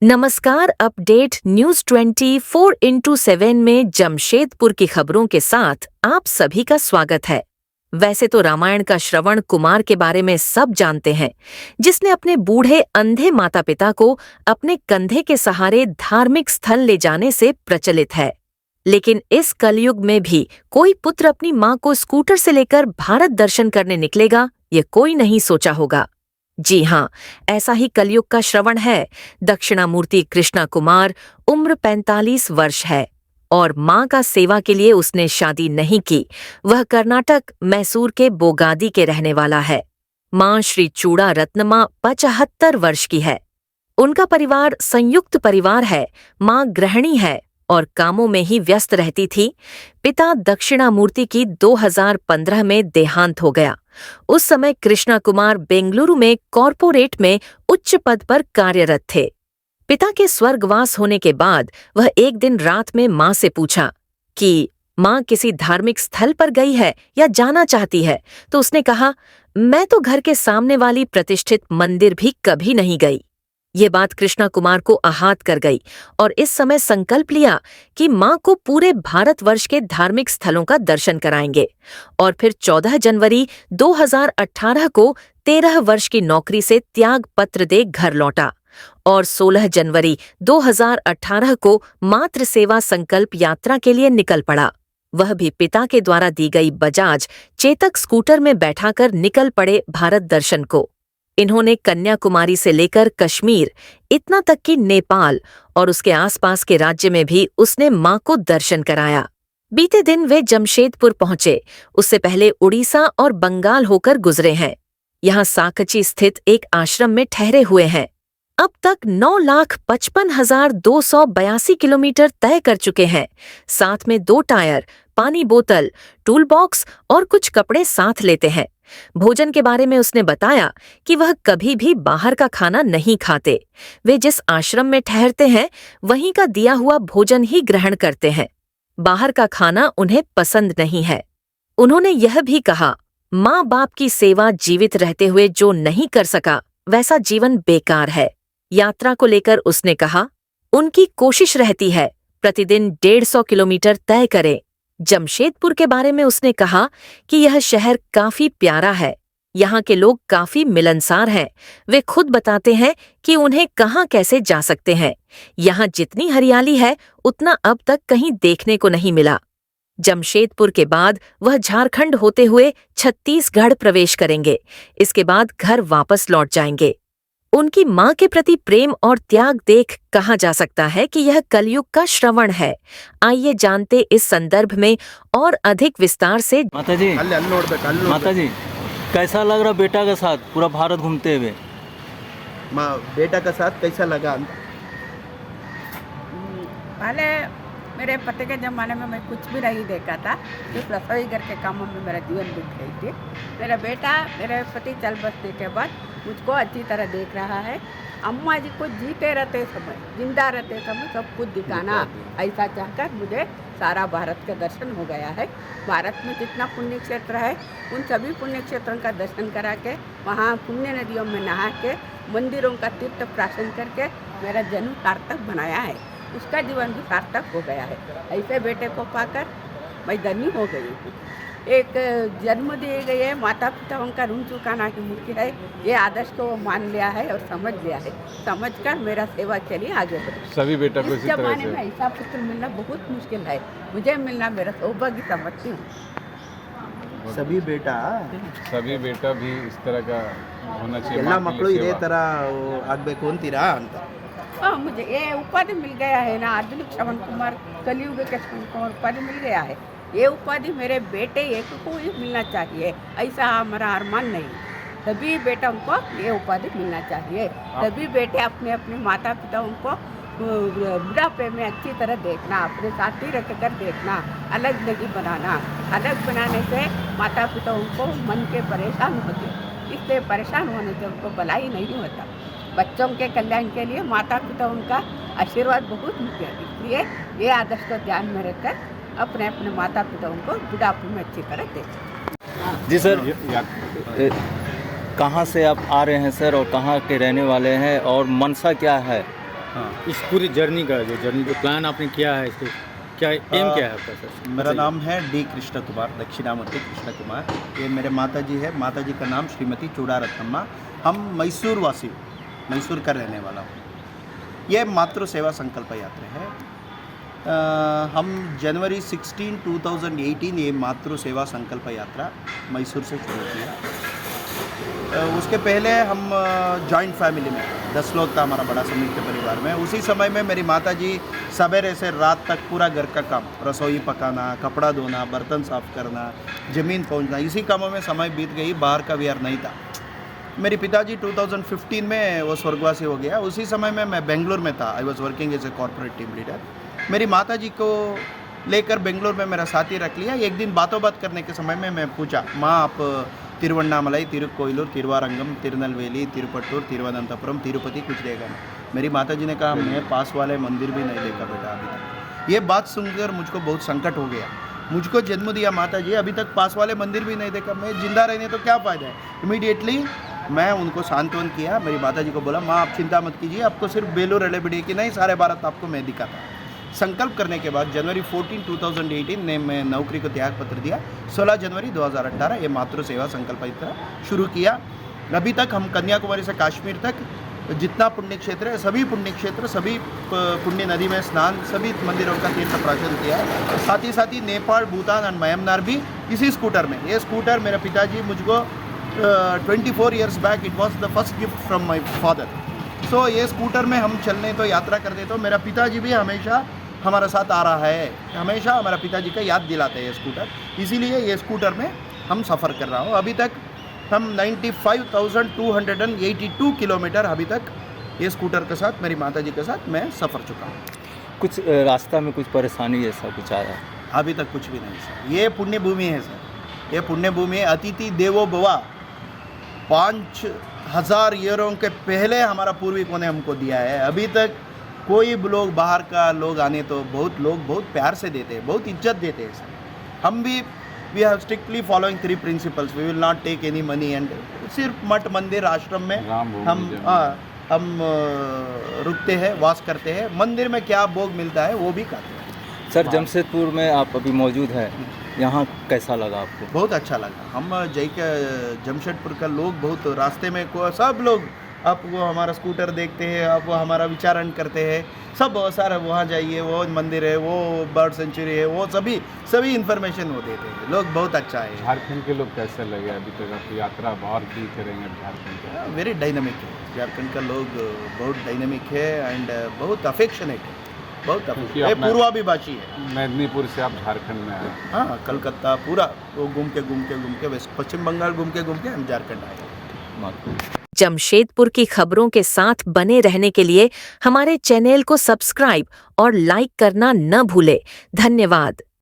नमस्कार। Update news 24x7 में जमशेदपुर की खबरों के साथ आप सभी का स्वागत है। वैसे तो रामायण का श्रवण कुमार के बारे में सब जानते हैं, जिसने अपने बूढ़े अंधे माता पिता को अपने कंधे के सहारे धार्मिक स्थल ले जाने से प्रचलित है। लेकिन इस कलयुग में भी कोई पुत्र अपनी मां को स्कूटर से लेकर भारत दर्शन करने निकलेगा, ये कोई नहीं सोचा होगा। जी हाँ, ऐसा ही कलयुग का श्रवण है। दक्षिणामूर्ति कृष्णा कुमार, उम्र 45 वर्ष है और मां का सेवा के लिए उसने शादी नहीं की। वह कर्नाटक मैसूर के बोगादी के रहने वाला है। मां श्री चूड़ा रत्नमा 75 वर्ष की है। उनका परिवार संयुक्त परिवार है। मां गृहिणी है और कामों में ही व्यस्त रहती थी। पिता दक्षिणामूर्ति की 2015 में देहांत हो गया। उस समय कृष्णा कुमार बेंगलुरु में कॉरपोरेट में उच्च पद पर कार्यरत थे। पिता के स्वर्गवास होने के बाद वह एक दिन रात में मां से पूछा कि मां किसी धार्मिक स्थल पर गई है या जाना चाहती है, तो उसने कहा, मैं तो घर के सामने वाली प्रतिष्ठित मंदिर भी कभी नहीं गई। ये बात कृष्णा कुमार को आहत कर गई और इस समय संकल्प लिया कि मां को पूरे भारतवर्ष के धार्मिक स्थलों का दर्शन कराएंगे। और फिर 14 जनवरी 2018 को 13 वर्ष की नौकरी से त्याग पत्र दे घर लौटा और 16 जनवरी 2018 को मातृ सेवा संकल्प यात्रा के लिए निकल पड़ा। वह भी पिता के द्वारा दी गई बजाज चेतक स्कूटर में बैठाकर निकल पड़े भारत दर्शन को। इन्होंने कन्याकुमारी से लेकर कश्मीर, इतना तक कि नेपाल और उसके आसपास के राज्य में भी उसने मां को दर्शन कराया। बीते दिन वे जमशेदपुर पहुंचे। उससे पहले उड़ीसा और बंगाल होकर गुजरे हैं। यहां साकची स्थित एक आश्रम में ठहरे हुए हैं। अब तक 9,55,282 किलोमीटर तय कर चुके हैं। साथ में 2 टायर, पानी बोतल, टूल बॉक्स और कुछ कपड़े साथ लेते हैं। भोजन के बारे में उसने बताया कि वह कभी भी बाहर का खाना नहीं खाते। वे जिस आश्रम में ठहरते हैं वहीं का दिया हुआ भोजन ही ग्रहण करते हैं। बाहर का खाना उन्हें पसंद नहीं है। उन्होंने यह भी कहा, माँ बाप की सेवा जीवित रहते हुए जो नहीं कर सका वैसा जीवन बेकार है। यात्रा को लेकर उसने कहा, उनकी कोशिश रहती है प्रतिदिन 150 किलोमीटर तय करें। जमशेदपुर के बारे में उसने कहा कि यह शहर काफी प्यारा है। यहाँ के लोग काफी मिलनसार हैं। वे खुद बताते हैं कि उन्हें कहाँ कैसे जा सकते हैं। यहाँ जितनी हरियाली है उतना अब तक कहीं देखने को नहीं मिला। जमशेदपुर के बाद वह झारखंड होते हुए छत्तीसगढ़ प्रवेश करेंगे। इसके बाद घर वापस लौट जाएंगे। उनकी मां के प्रति प्रेम और त्याग देख कहा जा सकता है कि यह कलयुग का श्रवण है। आइए जानते इस संदर्भ में और अधिक विस्तार से। माताजी कैसा लग रहा बेटा के साथ पूरा भारत घूमते हुए? बेटा का साथ कैसा लगा? पहले मेरे पति के ज़माने में मैं कुछ भी नहीं देखा था। सिर्फ रसोई घर के कामों में मेरा जीवन बीत गई थी। मेरा बेटा मेरे पति चल बसने के बाद मुझको अच्छी तरह देख रहा है। अम्मा जी को जीते रहते समय, जिंदा रहते समय सब कुछ दिखाना, ऐसा चाहकर मुझे सारा भारत का दर्शन हो गया है। भारत में जितना पुण्य क्षेत्र है उन सभी पुण्य क्षेत्रों का दर्शन करा के, वहाँ पुण्य नदियों में नहा के, मंदिरों का तीर्थ प्राशन करके मेरा जन्म सार्थक बनाया है। उसका जीवन भी सार्थक हो गया है। ऐसे बेटे को पाकर मैं धन्य हो गई हूँ। एक जन्म दिए गए माता पिताओं का ऋण चुकाना की मुक्ति है। ये आदर्श को वो मान लिया है और समझ लिया है। समझकर मेरा सेवा के लिए आगे बढ़े। सभी बेटा को इस जमाने में ऐसा पुत्र मिलना बहुत मुश्किल है। मुझे मिलना मेरा सौभाग्य समझती हूँ। सभी बेटा भी इस तरह का होना चाहिए। ಎಲ್ಲ ಮಕ್ಕಳು ಇದೇ ತರ ಆಗಬೇಕು ಅಂತೀರಾ ಅಂತ? हाँ, मुझे ये उपाधि मिल गया है ना, आधुनिक श्रवण कुमार, कलयुग के श्रवण कुमार उपाधि मिल गया है। ये उपाधि मेरे बेटे एक को ही मिलना चाहिए, ऐसा हमारा अरमान नहीं। सभी बेटों को ये उपाधि मिलना चाहिए। सभी बेटे अपने अपने माता पिताओं को बुढ़ापे में अच्छी तरह देखना, अपने साथ ही रखकर देखना, अलग नहीं बनाना। अलग बनाने से माता पिताओं को मन के परेशान होते, इसलिए परेशान होने से उनको भलाई नहीं होता। बच्चों के कल्याण के लिए माता पिता उनका आशीर्वाद बहुत मुख्य है। इसलिए ये आदर्श को ध्यान में रखकर अपने अपने माता पिताओं को बुढ़ापे में अच्छी तरह देखें। जी सर, कहाँ से आप आ रहे हैं सर और कहाँ के रहने वाले हैं और मनसा क्या है? हाँ, इस पूरी जर्नी का जो प्लान आपने किया है, इसके क्या एम क्या है आपका सर? मेरा नाम है डी कृष्ण कुमार, दक्षिणामूर्ति कृष्ण कुमार। ये मेरे माता जी है, माता जी का नाम श्रीमती चूड़ारत्नम्मा। हम मैसूर वासी, मैसूर का रहने वाला हूँ। ये मातृ सेवा संकल्प यात्रा है। हम जनवरी 16, 2018 ये मातृ सेवा संकल्प यात्रा मैसूर से शुरू किया। उसके पहले हम जॉइंट फैमिली में 10 लोग था हमारा बड़ा संयुक्त परिवार में। उसी समय में मेरी माता जी सवेरे से रात तक पूरा घर का काम, रसोई पकाना, कपड़ा धोना, बर्तन साफ करना, ज़मीन पहुंचना, इसी कामों में समय बीत गई। बाहर का विहार नहीं था। मेरे पिताजी 2015 में वो स्वर्गवासी हो गया। उसी समय में मैं बेंगलोर में था। I was working as a corporate team leader. मेरी माता जी को लेकर बेंगलोर में मेरा साथी रख लिया। एक दिन बातों बात करने के समय में मैं पूछा, माँ आप तिरुवन्नामलाई, तिरुकोइलूर, तिरुवारंगम, तिरुनेलवेली, तिरुपट्टूर, तिरुवनंतपुरम, तिरुपति कुछ देगा नहीं। मेरी माता जी ने कहा मैं पास वाले मंदिर भी नहीं देखा बेटा अभी तक। ये बात सुनकर मुझको बहुत संकट हो गया। मुझको जन्म दिया माता जी, अभी तक पास वाले मंदिर भी नहीं देखा, मैं जिंदा रहने तो क्या फ़ायदा है। इमीडिएटली मैं उनको सांत्वन किया। मेरी माता जी को बोला, माँ आप चिंता मत कीजिए, आपको सिर्फ बेलूर एलेबिडी की नहीं सारे भारत आपको मैं दिखाता। संकल्प करने के बाद जनवरी 14, 2018 ने मैं नौकरी को त्याग पत्र दिया। 16 जनवरी 2018 ये मातृ सेवा संकल्प यात्रा शुरू किया। अभी तक हम कन्याकुमारी से कश्मीर तक जितना पुण्य क्षेत्र है, सभी पुण्य क्षेत्र, सभी पुण्य नदी में स्नान, सभी मंदिरों का तीर्थ प्राशन किया। साथ ही नेपाल, भूटान और म्यांमार भी इसी स्कूटर में। ये स्कूटर मेरे पिताजी मुझको 24 years back it was the first gift from my father. So ये स्कूटर में हम चलने तो यात्रा करते तो मेरा पिताजी भी हमेशा हमारा साथ आ रहा है, हमेशा हमारा पिताजी का याद दिलाते हैं ये स्कूटर। इसीलिए ये स्कूटर में हम सफ़र कर रहा हूँ। अभी तक हम 95,282 किलोमीटर अभी तक ये स्कूटर के साथ, मेरी माता जी के साथ मैं सफ़र चुका हूँ। कुछ रास्ता में कुछ परेशानी ऐसा कुछ आया? अभी तक कुछ भी नहीं सर। ये पुण्य भूमि है सर, ये पुण्य भूमि है। अतिथि देवो भव 5000 ईयरों के पहले हमारा पूर्वजों ने हमको दिया है। अभी तक कोई लोग बाहर का लोग आने तो बहुत लोग बहुत प्यार से देते हैं, बहुत इज्जत देते हैं सर। हम भी we have strictly following 3 principles. We will not take any money and सिर्फ मठ मंदिर आश्रम में हम रुकते हैं, वास करते हैं। मंदिर में क्या भोग मिलता है वो भी खाते हैं। सर जमशेदपुर में आप अभी मौजूद हैं, यहाँ कैसा लगा आपको? बहुत अच्छा लगा। हम जमशेदपुर का लोग बहुत रास्ते में सब लोग आप वो हमारा स्कूटर देखते हैं, आप वो हमारा विचारण करते हैं, सब सारा वहाँ जाइए, वो मंदिर है, वो बर्ड सेंचुरी है, वो सभी इन्फॉर्मेशन वो देते हैं। लोग बहुत अच्छा है। झारखंड के लोग कैसे लगे अभी तक आपकी यात्रा? बाहर की करेंगे झारखंड का? वेरी डायनामिक है झारखंड का लोग, बहुत डायनामिक है एंड बहुत अफेक्शनेट है, बहुत अफेक्शनेट। पूर्वाभिभाषी है। मेदिनीपुर से आप झारखंड में आए? हाँ, कलकत्ता पूरा वो घूम के वेस्ट पश्चिम बंगाल घूम के हम झारखंड आए। जमशेदपुर की खबरों के साथ बने रहने के लिए हमारे चैनल को सब्सक्राइब और लाइक करना न भूले। धन्यवाद।